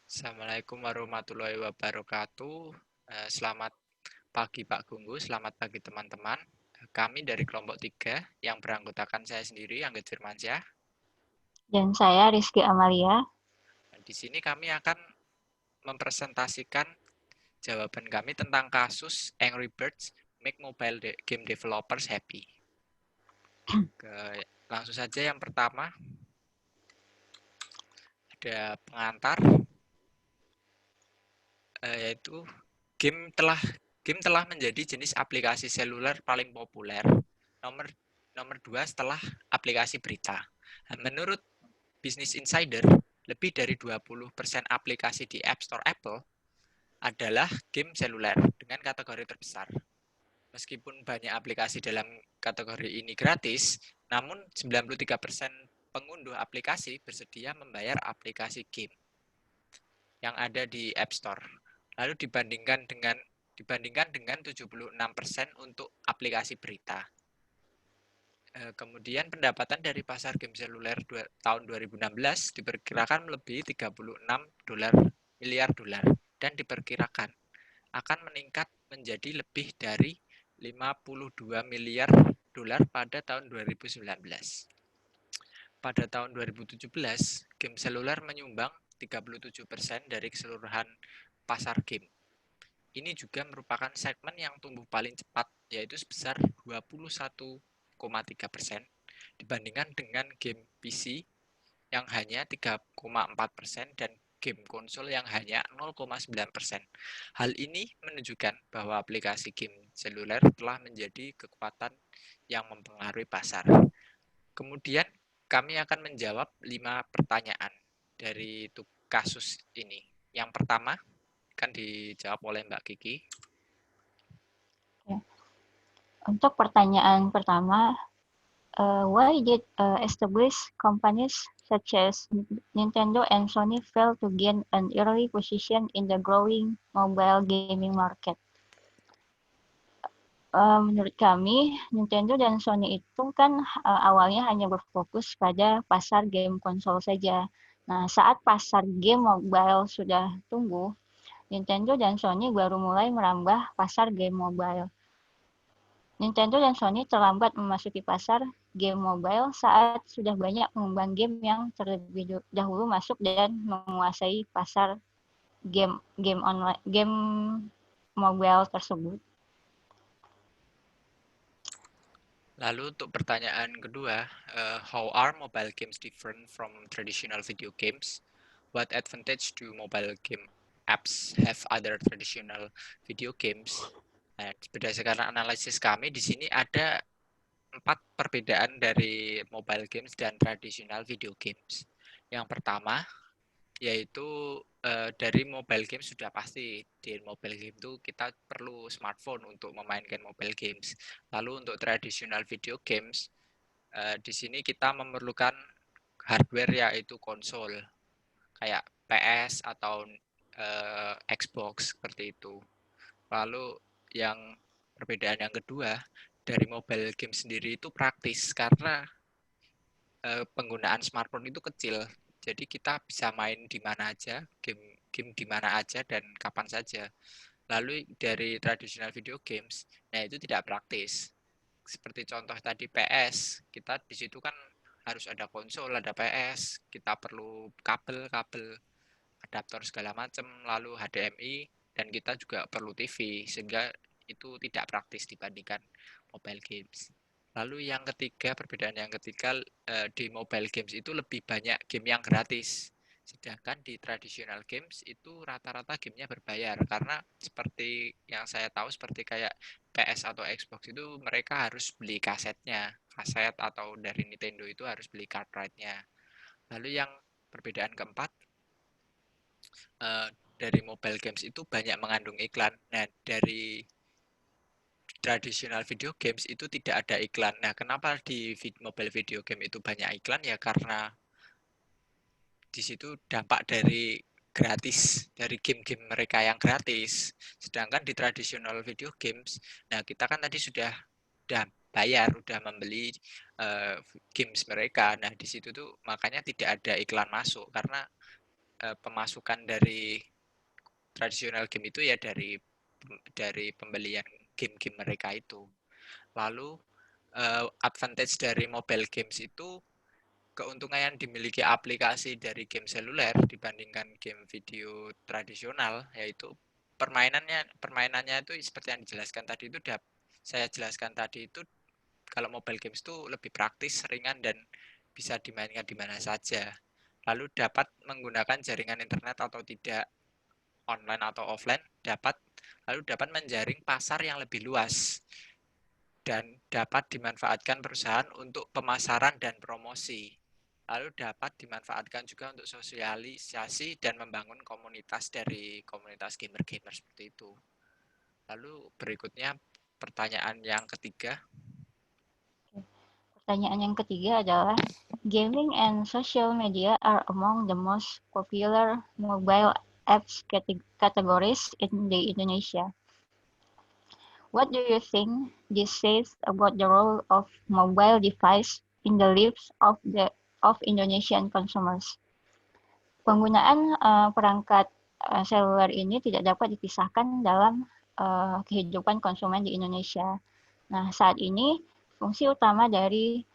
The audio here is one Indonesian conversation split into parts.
Assalamualaikum warahmatullahi wabarakatuh. Selamat pagi Pak Gunggu, selamat pagi teman-teman. Kami dari kelompok 3 yang beranggotakan saya sendiri, Anggit Firmansyah. Dan saya Rizky Amalia. Di sini kami akan mempresentasikan jawaban kami tentang kasus Angry Birds Make Mobile Game Developers Happy. Langsung saja yang pertama, ada pengantar, yaitu game telah menjadi jenis aplikasi seluler paling populer nomor nomor 2 setelah aplikasi berita. Menurut Business Insider, lebih dari 20% aplikasi di App Store Apple adalah game seluler dengan kategori terbesar. Meskipun banyak aplikasi dalam kategori ini gratis, namun 93% pengunduh aplikasi bersedia membayar aplikasi game yang ada di App Store. Lalu dibandingkan dengan 76% untuk aplikasi berita. Kemudian pendapatan dari pasar game seluler tahun 2016 diperkirakan melebihi 36 miliar dolar dan diperkirakan akan meningkat menjadi lebih dari 52 miliar dolar pada tahun 2019. Pada tahun 2017, game seluler menyumbang 37% dari keseluruhan pasar game. Ini juga merupakan segmen yang tumbuh paling cepat, yaitu sebesar 21,3% dibandingkan dengan game PC yang hanya 3,4% dan game konsol yang hanya 0,9%. Hal ini menunjukkan bahwa aplikasi game seluler telah menjadi kekuatan yang mempengaruhi pasar. Kemudian kami akan menjawab 5 pertanyaan dari kasus ini. Yang pertama akan dijawab oleh Mbak Kiki. Ya. Untuk pertanyaan pertama, why did established companies such as Nintendo and Sony fail to gain an early position in the growing mobile gaming market? Menurut kami, Nintendo dan Sony itu kan awalnya hanya berfokus pada pasar game konsol saja. Nah, saat pasar game mobile sudah tumbuh, Nintendo dan Sony baru mulai merambah pasar game mobile. Nintendo dan Sony terlambat memasuki pasar game mobile saat sudah banyak pengembang game yang terlebih dahulu masuk dan menguasai pasar game online game mobile tersebut. Lalu untuk pertanyaan kedua, how are mobile games different from traditional video games? What advantage do mobile game apps have other traditional video games? Nah, berdasarkan analisis kami di sini ada 4 perbedaan dari mobile games dan traditional video games. Yang pertama, yaitu dari mobile game sudah pasti di mobile game itu kita perlu smartphone untuk memainkan mobile games. Lalu untuk traditional video games di sini kita memerlukan hardware yaitu konsol kayak PS atau Xbox seperti itu. Lalu yang perbedaan yang kedua dari mobile game sendiri itu praktis karena penggunaan smartphone itu kecil. Jadi kita bisa main di mana aja, game di mana aja dan kapan saja. Lalu dari traditional video games, nah itu tidak praktis. Seperti contoh tadi PS, kita di situ kan harus ada konsol, ada PS, kita perlu kabel, adaptor segala macam, lalu HDMI dan kita juga perlu TV sehingga itu tidak praktis dibandingkan mobile games. Lalu yang ketiga, perbedaan yang ketiga di mobile games itu lebih banyak game yang gratis. Sedangkan di traditional games itu rata-rata gamenya berbayar karena seperti yang saya tahu seperti kayak PS atau Xbox itu mereka harus beli kasetnya, kaset atau dari Nintendo itu harus beli cartridge-nya. Lalu yang perbedaan keempat dari mobile games itu banyak mengandung iklan. Nah, dari traditional video games itu tidak ada iklan. Nah, kenapa di mobile video game itu banyak iklan? Ya karena di situ dampak dari gratis, dari game-game mereka yang gratis. Sedangkan di traditional video games, nah kita kan tadi sudah bayar, udah membeli games mereka. Nah, di situ tuh makanya tidak ada iklan masuk karena pemasukan dari tradisional game itu ya dari pembelian game-game mereka itu. Lalu advantage dari mobile games itu keuntungan yang dimiliki aplikasi dari game seluler dibandingkan game video tradisional, yaitu permainannya itu seperti yang dijelaskan tadi itu saya jelaskan tadi itu, kalau mobile games itu lebih praktis, ringan, dan bisa dimainkan di mana saja. Lalu dapat menggunakan jaringan internet atau tidak, online atau offline, lalu dapat menjaring pasar yang lebih luas dan dapat dimanfaatkan perusahaan untuk pemasaran dan promosi. Lalu dapat dimanfaatkan juga untuk sosialisasi dan membangun komunitas dari komunitas gamer-gamer seperti itu. Lalu berikutnya pertanyaan yang ketiga. Pertanyaan yang ketiga adalah, gaming and social media are among the most popular mobile apps categories in the Indonesia. What do you think this says about the role of mobile device in the lives of Indonesian consumers? Penggunaan perangkat seluler ini tidak dapat dipisahkan dalam kehidupan konsumen di Indonesia. Nah, saat ini fungsi utama dari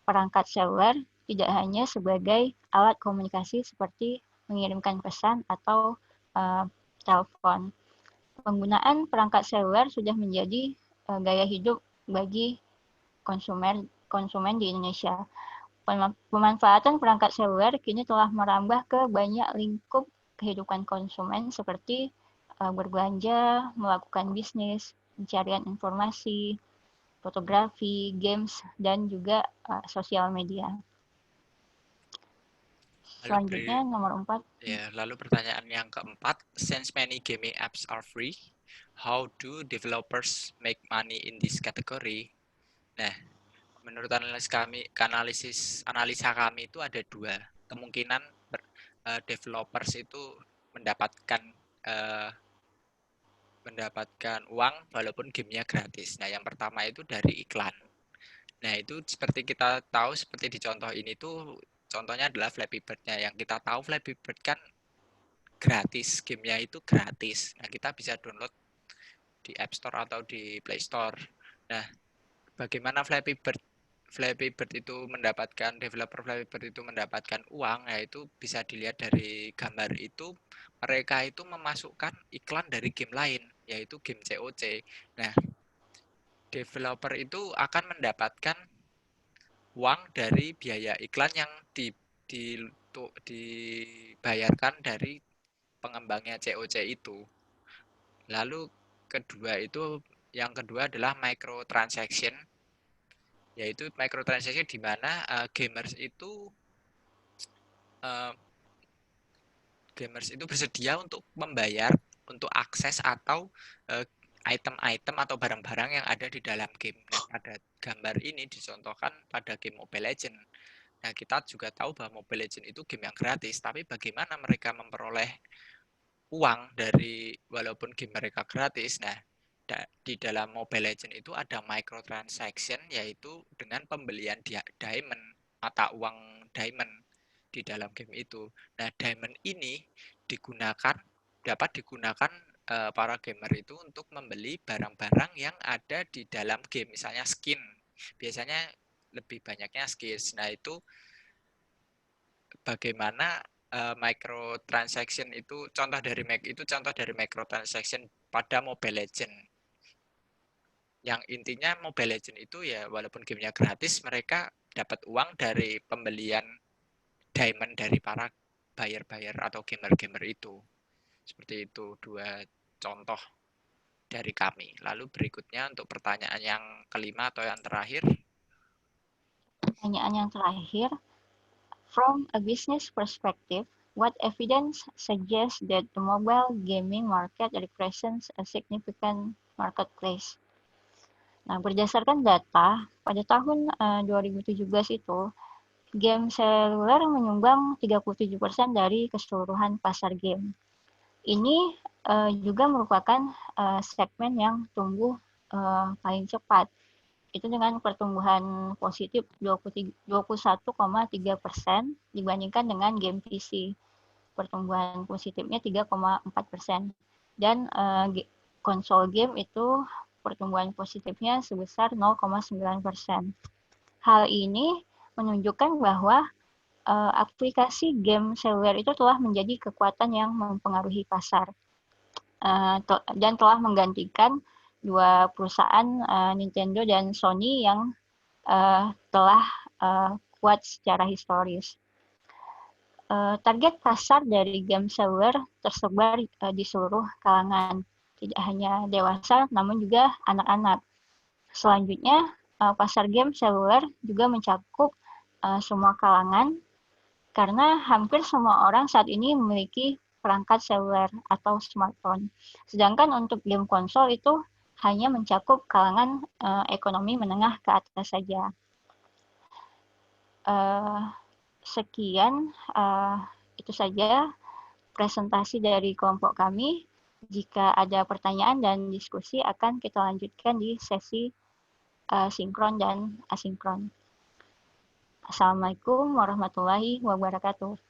perangkat seluler tidak hanya sebagai alat komunikasi seperti mengirimkan pesan atau telepon. Penggunaan perangkat seluler sudah menjadi gaya hidup bagi konsumen di Indonesia. Pemanfaatan perangkat seluler kini telah merambah ke banyak lingkup kehidupan konsumen seperti berbelanja, melakukan bisnis, pencarian informasi, fotografi, games, dan juga sosial media. Selanjutnya nomor 4. Lalu pertanyaan yang keempat, since many gaming apps are free, how do developers make money in this category? Nah, menurut analisa kami itu ada dua kemungkinan developers itu mendapatkan uang walaupun gamenya gratis. Nah, yang pertama itu dari iklan. Nah, itu seperti kita tahu, seperti di contoh ini tuh, contohnya adalah Flappy Bird-nya. Yang kita tahu Flappy Bird kan gratis, gamenya itu gratis. Nah, kita bisa download di App Store atau di Play Store. Nah, bagaimana Flappy Bird itu developer Flappy Bird itu mendapatkan uang, yaitu bisa dilihat dari gambar itu, mereka itu memasukkan iklan dari game lain, yaitu game COC. Nah, developer itu akan mendapatkan uang dari biaya iklan yang dibayarkan dari pengembangnya COC itu. Lalu yang kedua adalah microtransaction, yaitu microtransaction di mana gamers itu bersedia untuk membayar untuk akses atau item-item atau barang-barang yang ada di dalam game. Nah, pada gambar ini dicontohkan pada game Mobile Legends. Nah, kita juga tahu bahwa Mobile Legends itu game yang gratis, tapi bagaimana mereka memperoleh uang dari walaupun game mereka gratis. Nah, di dalam Mobile Legends itu ada microtransaction, yaitu dengan pembelian diamond, mata uang diamond di dalam game itu. Nah, diamond ini dapat digunakan para gamer itu untuk membeli barang-barang yang ada di dalam game, misalnya skin. Biasanya lebih banyaknya skin. Nah, itu bagaimana microtransaction itu contoh dari microtransaction pada Mobile Legends. Yang intinya Mobile Legends itu ya walaupun gamenya gratis, mereka dapat uang dari pembelian diamond dari para buyer-buyer atau gamer-gamer itu. Seperti itu dua contoh dari kami. Lalu berikutnya untuk pertanyaan yang kelima atau yang terakhir. Pertanyaan yang terakhir, from a business perspective, what evidence suggests that the mobile gaming market represents a significant marketplace? Nah, berdasarkan data, pada tahun 2017 itu, game seluler menyumbang 37% dari keseluruhan pasar game. Ini juga merupakan segmen yang tumbuh paling cepat. Itu dengan pertumbuhan positif 21,3% dibandingkan dengan game PC. pertumbuhan positifnya 3,4%. Dan konsol game itu pertumbuhan positifnya sebesar 0,9%. Hal ini menunjukkan bahwa aplikasi game seluler itu telah menjadi kekuatan yang mempengaruhi pasar dan telah menggantikan dua perusahaan Nintendo dan Sony yang telah kuat secara historis. Target pasar dari game seluler tersebar di seluruh kalangan, tidak hanya dewasa namun juga anak-anak. Selanjutnya, pasar game seluler juga mencakup semua kalangan karena hampir semua orang saat ini memiliki perangkat seluler atau smartphone. Sedangkan untuk game konsol itu hanya mencakup kalangan ekonomi menengah ke atas saja. Sekian, itu saja presentasi dari kelompok kami. Jika ada pertanyaan dan diskusi akan kita lanjutkan di sesi sinkron dan asinkron. Assalamualaikum warahmatullahi wabarakatuh.